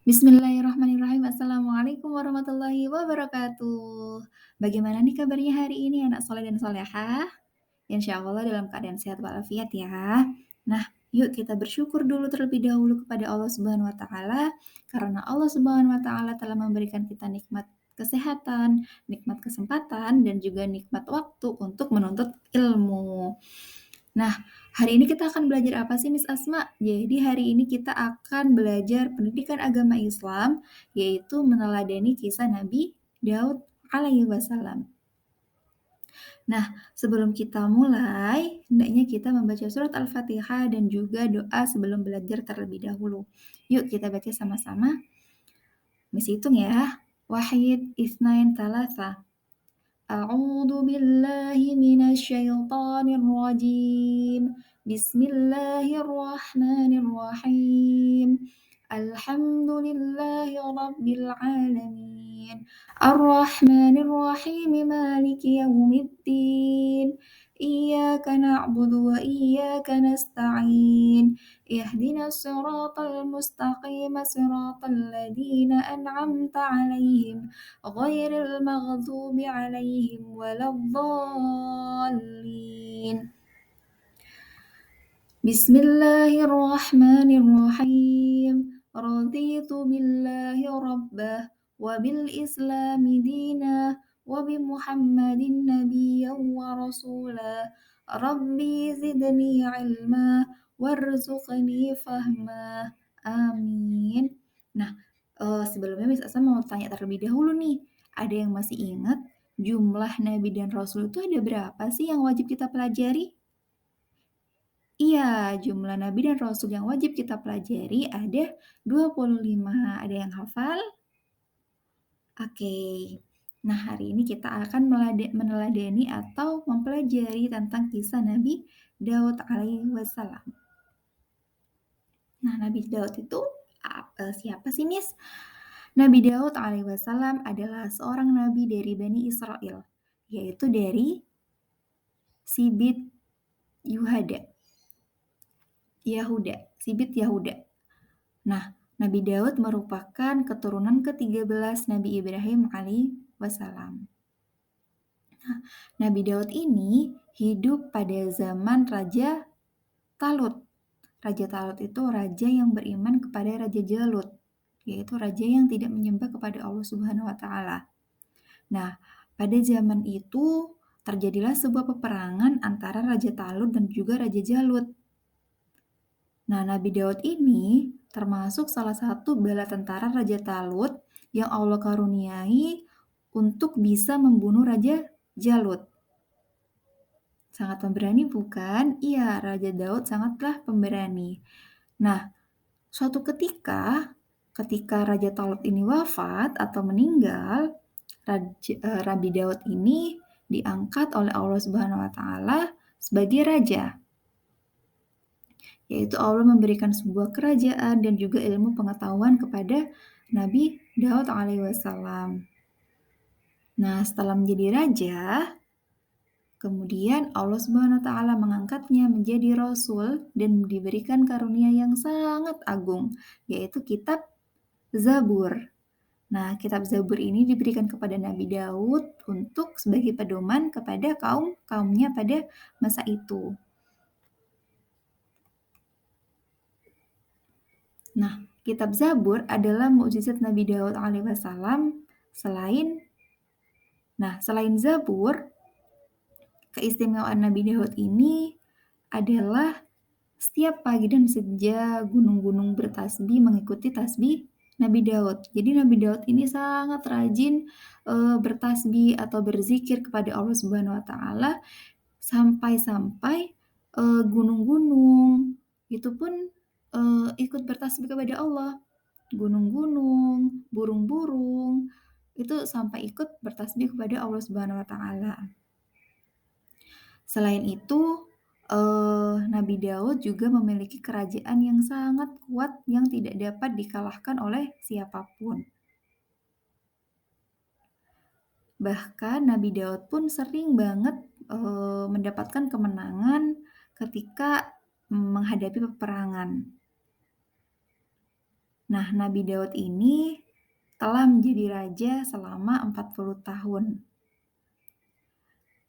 Bismillahirrahmanirrahim. Assalamualaikum warahmatullahi wabarakatuh. Bagaimana nih kabarnya hari ini anak soleh dan solehah? Insya Allah dalam keadaan sehat walafiat ya. Nah, yuk kita bersyukur dulu terlebih dahulu kepada Allah Subhanahu wa taala karena Allah Subhanahu wa taala telah memberikan kita nikmat kesehatan, nikmat kesempatan dan juga nikmat waktu untuk menuntut ilmu. Nah, hari ini kita akan belajar apa sih Miss Asma? Jadi hari ini kita akan belajar pendidikan agama Islam, yaitu meneladani kisah Nabi Daud alaihi wasallam. Nah, sebelum kita mulai, hendaknya kita membaca surat Al-Fatihah dan juga doa sebelum belajar terlebih dahulu. Yuk kita baca sama-sama. Miss hitung ya. Wahid, isnain, talata. أعوذ بالله من الشيطان الرجيم بسم الله الرحمن الرحيم الحمد لله رب العالمين الرحمن الرحيم مالك يوم الدين إياك نعبد وإياك نستعين اهدنا الصراط المستقيم صراط الذين أنعمت عليهم غير المغضوب عليهم ولا الضالين بسم الله الرحمن الرحيم رضيت بالله ربه وبالإسلام دينا وبمحمد نبيا ورسولا ربي زدني علما وارزقني فهما آمين. Nah, sebelumnya Miss Asa mau tanya terlebih dahulu nih, ada yang masih ingat jumlah nabi dan rasul itu ada berapa sih yang wajib kita pelajari? Iya, jumlah nabi dan rasul yang wajib kita pelajari ada 25. Ada yang hafal? Oke. Nah, hari ini kita akan meneladani atau mempelajari tentang kisah Nabi Daud alaihi wasallam. Nah, Nabi Daud itu siapa sih, Miss? Nabi Daud alaihi wasallam adalah seorang nabi dari Bani Israel, yaitu dari Sibit Sibit Yahuda. Nah, Nabi Daud merupakan keturunan ke-13 Nabi Ibrahim alaihi wasallam. Nah, Nabi Daud ini hidup pada zaman Raja Talut. Raja Talut itu raja yang beriman kepada Raja Jalut, yaitu raja yang tidak menyembah kepada Allah Subhanahu wa taala. Nah, pada zaman itu terjadilah sebuah peperangan antara Raja Talut dan juga Raja Jalut. Nah, Nabi Daud ini termasuk salah satu bala tentara Raja Talut yang Allah karuniai untuk bisa membunuh Raja Jalut. Sangat pemberani bukan? Iya, Raja Daud sangatlah pemberani. Nah, suatu ketika Raja Talut ini wafat atau meninggal, Rabi Daud ini diangkat oleh Allah Subhanahu wa taala sebagai raja. Yaitu Allah memberikan sebuah kerajaan dan juga ilmu pengetahuan kepada Nabi Daud alaihi wasallam. Nah, setelah menjadi raja, kemudian Allah Subhanahu wa taala mengangkatnya menjadi rasul dan diberikan karunia yang sangat agung, yaitu kitab Zabur. Nah, kitab Zabur ini diberikan kepada Nabi Daud untuk sebagai pedoman kepada kaumnya pada masa itu. Nah, kitab Zabur adalah mukjizat Nabi Daud alaihi wasallam selain Zabur, keistimewaan Nabi Daud ini adalah setiap pagi dan senja gunung-gunung bertasbih mengikuti tasbih Nabi Daud. Jadi Nabi Daud ini sangat rajin bertasbih atau berzikir kepada Allah Subhanahu wa taala sampai-sampai gunung-gunung itu pun ikut bertasbih kepada Allah. Gunung-gunung, burung-burung itu sampai ikut bertasbih kepada Allah Subhanahu wa taala. Selain itu, Nabi Daud juga memiliki kerajaan yang sangat kuat yang tidak dapat dikalahkan oleh siapapun. Bahkan Nabi Daud pun sering banget mendapatkan kemenangan ketika menghadapi peperangan. Nah, Nabi Daud ini telah menjadi raja selama 40 tahun.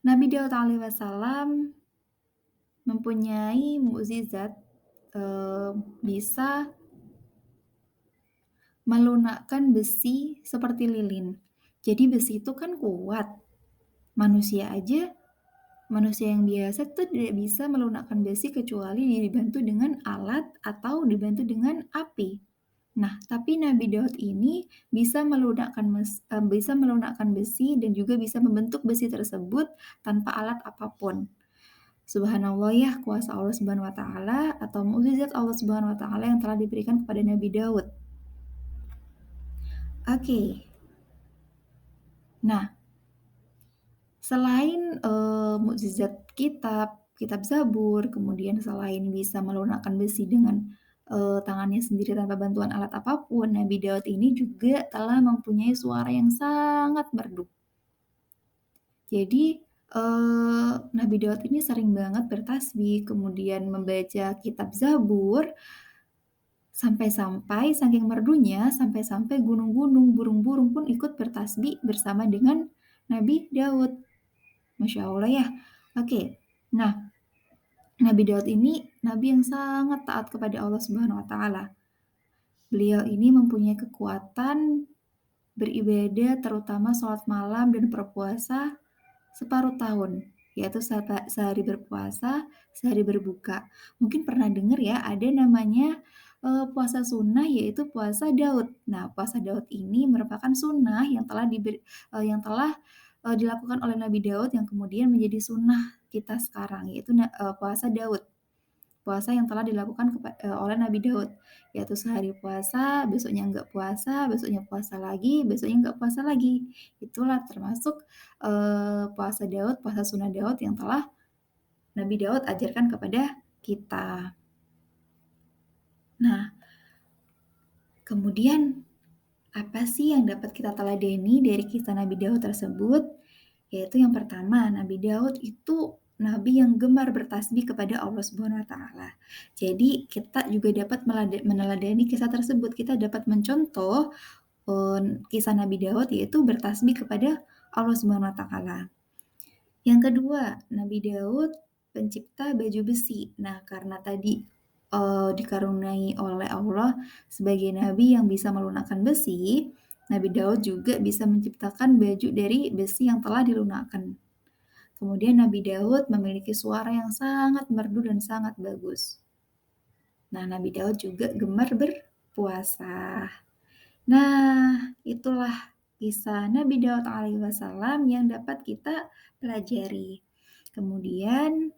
Nabi Daud alaihissalam mempunyai mukjizat, bisa melunakkan besi seperti lilin. Jadi besi itu kan kuat, manusia aja manusia yang biasa tuh tidak bisa melunakkan besi kecuali dibantu dengan alat atau dibantu dengan api. Nah, tapi Nabi Daud ini bisa melunakkan besi dan juga bisa membentuk besi tersebut tanpa alat apapun. Subhanallah ya, kuasa Allah Subhanahu wa taala atau mukjizat Allah Subhanahu wa taala yang telah diberikan kepada Nabi Daud. Oke. Nah, selain, mukjizat kitab Zabur, kemudian selain bisa melunakkan besi dengan, tangannya sendiri tanpa bantuan alat apapun, Nabi Daud ini juga telah mempunyai suara yang sangat merdu. Jadi, Nabi Daud ini sering banget bertasbih, kemudian membaca kitab Zabur, sampai-sampai saking merdunya, sampai-sampai gunung-gunung, burung-burung pun ikut bertasbih bersama dengan Nabi Daud. Masya Allah ya. Oke, nah Nabi Daud ini nabi yang sangat taat kepada Allah Subhanahu wa taala. Beliau ini mempunyai kekuatan beribadah terutama sholat malam dan berpuasa separuh tahun, yaitu sehari berpuasa, sehari berbuka. Mungkin pernah dengar ya ada namanya, puasa sunnah yaitu puasa Daud. Nah, puasa Daud ini merupakan sunnah yang telah, dilakukan oleh Nabi Daud yang kemudian menjadi sunnah kita sekarang yaitu puasa Daud. Puasa yang telah dilakukan oleh Nabi Daud, yaitu sehari puasa, besoknya nggak puasa, besoknya puasa lagi, besoknya nggak puasa lagi. Itulah termasuk, puasa Daud, puasa sunnah Daud yang telah Nabi Daud ajarkan kepada kita. Nah, kemudian apa sih yang dapat kita teladani dari kisah Nabi Daud tersebut? Yaitu yang pertama, Nabi Daud itu nabi yang gemar bertasbih kepada Allah Subhanahu wa taala. Jadi kita juga dapat meneladani kisah tersebut. Kita dapat mencontoh, kisah Nabi Daud yaitu bertasbih kepada Allah Subhanahu wa taala. Yang kedua, Nabi Daud pencipta baju besi. Nah, karena tadi, dikaruniai oleh Allah sebagai nabi yang bisa melunakkan besi, Nabi Daud juga bisa menciptakan baju dari besi yang telah dilunakkan. Kemudian Nabi Daud memiliki suara yang sangat merdu dan sangat bagus. Nah, Nabi Daud juga gemar berpuasa. Nah, itulah kisah Nabi Daud alaihissalam yang dapat kita pelajari. Kemudian,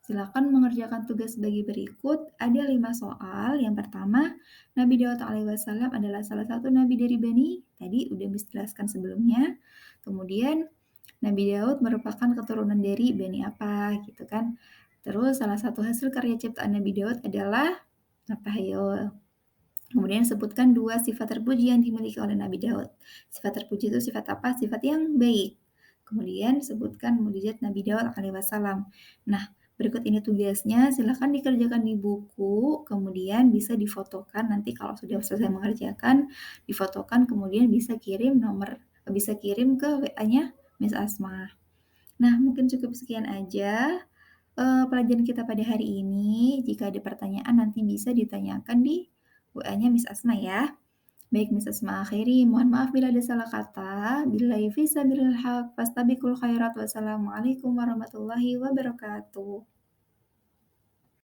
silakan mengerjakan tugas bagi berikut. Ada 5 soal. Yang pertama, Nabi Daud alaihissalam adalah salah satu nabi dari Bani. Tadi udah dijelaskan sebelumnya. Kemudian, Nabi Daud merupakan keturunan dari Bani apa, gitu kan. Terus salah satu hasil karya ciptaan Nabi Daud adalah apa, ayo? Kemudian sebutkan 2 sifat terpuji yang dimiliki oleh Nabi Daud. Sifat terpuji itu sifat apa? Sifat yang baik. Kemudian sebutkan mukjizat Nabi Daud alaihissalam. Nah, berikut ini tugasnya, silakan dikerjakan di buku, kemudian bisa difotokan nanti kalau sudah selesai mengerjakan, difotokan kemudian bisa kirim ke WA-nya Miss Asma. Nah, mungkin cukup sekian aja, pelajaran kita pada hari ini. Jika ada pertanyaan nanti bisa ditanyakan di WA-nya Miss Asma ya. Baik Miss Asma akhiri, mohon maaf bila ada salah kata. Billahi fi sabilil haq, fastabiqul khairat. Wassalamualaikum warahmatullahi wabarakatuh.